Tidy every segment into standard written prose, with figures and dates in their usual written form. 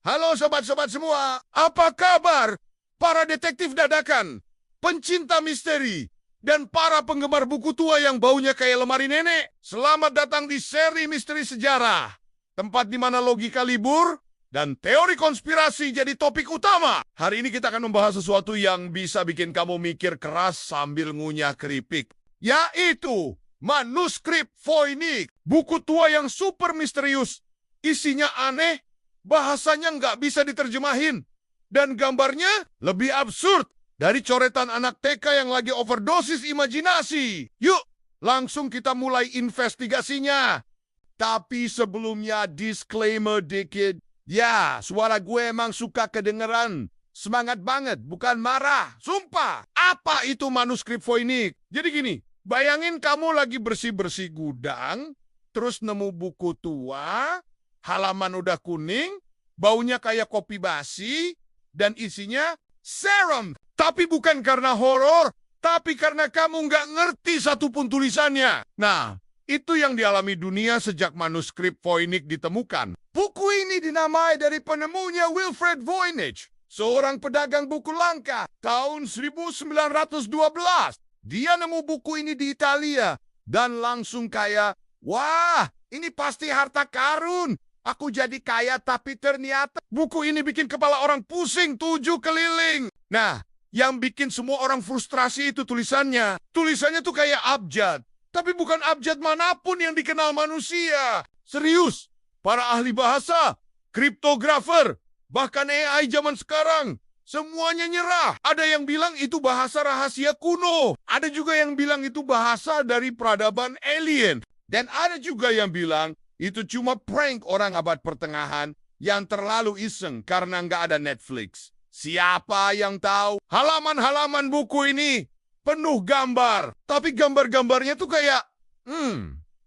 Halo sobat-sobat semua, apa kabar? Para detektif dadakan, pencinta misteri, dan para penggemar buku tua yang baunya kayak lemari nenek. Selamat datang di seri misteri sejarah, tempat di mana logika libur dan teori konspirasi jadi topik utama. Hari ini kita akan membahas sesuatu yang bisa bikin kamu mikir keras sambil ngunyah keripik, yaitu manuskrip Voynich, buku tua yang super misterius. Isinya aneh, bahasanya nggak bisa diterjemahin, dan gambarnya lebih absurd dari coretan anak TK yang lagi overdosis imajinasi. Yuk, langsung kita mulai investigasinya. Tapi sebelumnya disclaimer dikit. Ya, suara gue emang suka kedengeran. Semangat banget, bukan marah. Sumpah, apa itu manuskrip Voynich? Jadi gini, bayangin kamu lagi bersih-bersih gudang, terus nemu buku tua, halaman udah kuning, baunya kayak kopi basi, dan isinya serum. Tapi bukan karena horor, tapi karena kamu nggak ngerti satupun tulisannya. Nah, itu yang dialami dunia sejak manuskrip Voynich ditemukan. Buku ini dinamai dari penemunya Wilfred Voynich, seorang pedagang buku langka tahun 1912. Dia nemu buku ini di Italia, dan langsung kayak, wah, ini pasti harta karun. Aku jadi kaya, tapi ternyata buku ini bikin kepala orang pusing 7 keliling. Nah, yang bikin semua orang frustrasi itu tulisannya. Tulisannya tuh kayak abjad. Tapi bukan abjad manapun yang dikenal manusia. Serius, para ahli bahasa, kriptografer, bahkan AI zaman sekarang, semuanya nyerah. Ada yang bilang itu bahasa rahasia kuno. Ada juga yang bilang itu bahasa dari peradaban alien. Dan ada juga yang bilang, itu cuma prank orang abad pertengahan yang terlalu iseng karena nggak ada Netflix. Siapa yang tahu? Halaman-halaman buku ini penuh gambar. Tapi gambar-gambarnya tuh kayak,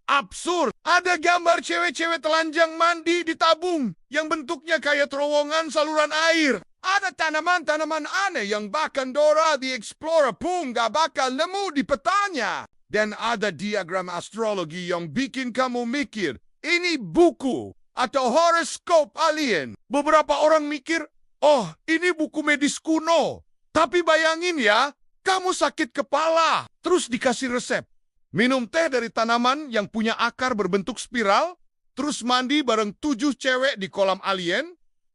absurd. Ada gambar cewek-cewek telanjang mandi di tabung yang bentuknya kayak terowongan saluran air. Ada tanaman-tanaman aneh yang bahkan Dora the Explorer pun nggak bakal nemu di petanya. Dan ada diagram astrologi yang bikin kamu mikir, ini buku atau horoskop alien. Beberapa orang mikir, oh, ini buku medis kuno. Tapi bayangin ya, kamu sakit kepala, terus dikasih resep. Minum teh dari tanaman yang punya akar berbentuk spiral, terus mandi bareng 7 cewek di kolam alien.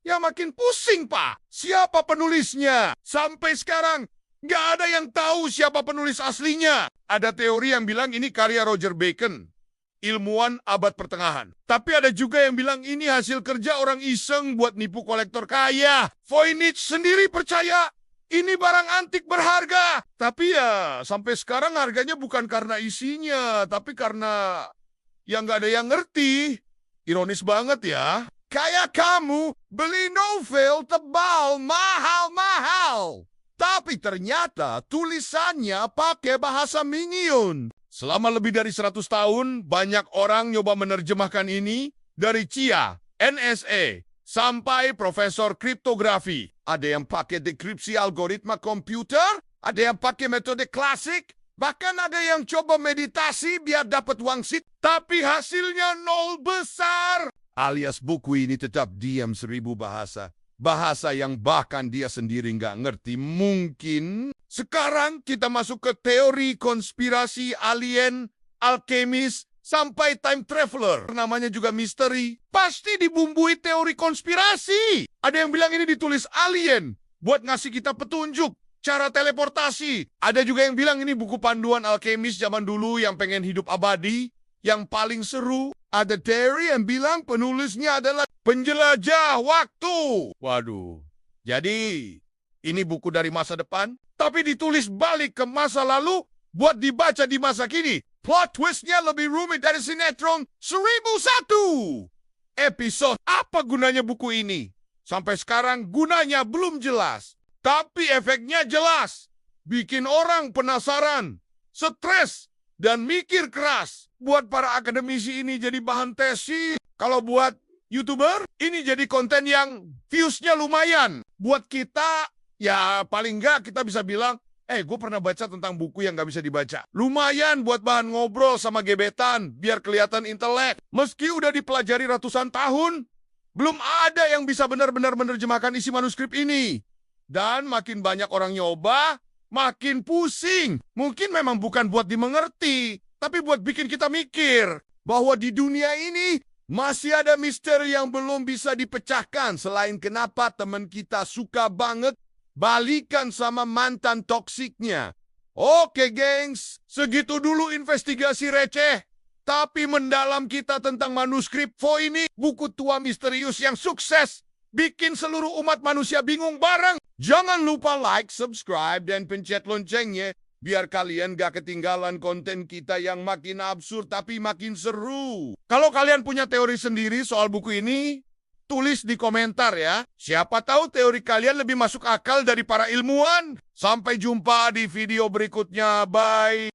Ya makin pusing, Pak. Siapa penulisnya? Sampai sekarang, nggak ada yang tahu siapa penulis aslinya. Ada teori yang bilang ini karya Roger Bacon, ilmuwan abad pertengahan. Tapi ada juga yang bilang ini hasil kerja orang iseng buat nipu kolektor kaya. Voynich sendiri percaya ini barang antik berharga. Tapi ya sampai sekarang harganya bukan karena isinya, tapi karena yang nggak ada yang ngerti. Ironis banget ya. Kayak kamu beli novel tebal mahal-mahal. Tapi ternyata tulisannya pakai bahasa Mingyon. Selama lebih dari 100 tahun, banyak orang nyoba menerjemahkan ini dari CIA, NSA, sampai profesor kriptografi. Ada yang pakai dekripsi algoritma komputer, ada yang pakai metode klasik, bahkan ada yang coba meditasi biar dapat wangsit, tapi hasilnya nol besar. Alias buku ini tetap diam 1000 bahasa. Bahasa yang bahkan dia sendiri nggak ngerti. Mungkin sekarang kita masuk ke teori konspirasi alien, alkemis, sampai time traveler. Namanya juga misteri. Pasti dibumbui teori konspirasi. Ada yang bilang ini ditulis alien buat ngasih kita petunjuk cara teleportasi. Ada juga yang bilang ini buku panduan alkemis zaman dulu yang pengen hidup abadi. Yang paling seru, ada teori yang bilang penulisnya adalah penjelajah waktu. Waduh, jadi ini buku dari masa depan, tapi ditulis balik ke masa lalu buat dibaca di masa kini. Plot twistnya lebih rumit dari sinetron 1001 episode. Apa gunanya buku ini? Sampai sekarang gunanya belum jelas. Tapi efeknya jelas. Bikin orang penasaran, stres, dan mikir keras. Buat para akademisi ini jadi bahan tesis. Kalau buat YouTuber, ini jadi konten yang views-nya lumayan. Buat kita, ya paling nggak kita bisa bilang, gue pernah baca tentang buku yang nggak bisa dibaca. Lumayan buat bahan ngobrol sama gebetan, biar kelihatan intelek. Meski udah dipelajari ratusan tahun, Belum ada yang bisa benar-benar menerjemahkan isi manuskrip ini. Dan makin banyak orang nyoba, makin pusing. Mungkin memang bukan buat dimengerti, tapi buat bikin kita mikir bahwa di dunia ini masih ada misteri yang belum bisa dipecahkan. Selain kenapa teman kita suka banget balikan sama mantan toksiknya. Oke, gengs. Segitu dulu investigasi receh. Tapi mendalam kita tentang manuskrip Vo ini, buku tua misterius yang sukses bikin seluruh umat manusia bingung bareng. Jangan lupa like, subscribe, dan pencet loncengnya biar kalian gak ketinggalan konten kita yang makin absurd tapi makin seru. Kalau kalian punya teori sendiri soal buku ini, tulis di komentar ya. Siapa tahu teori kalian lebih masuk akal dari para ilmuwan. Sampai jumpa di video berikutnya. Bye.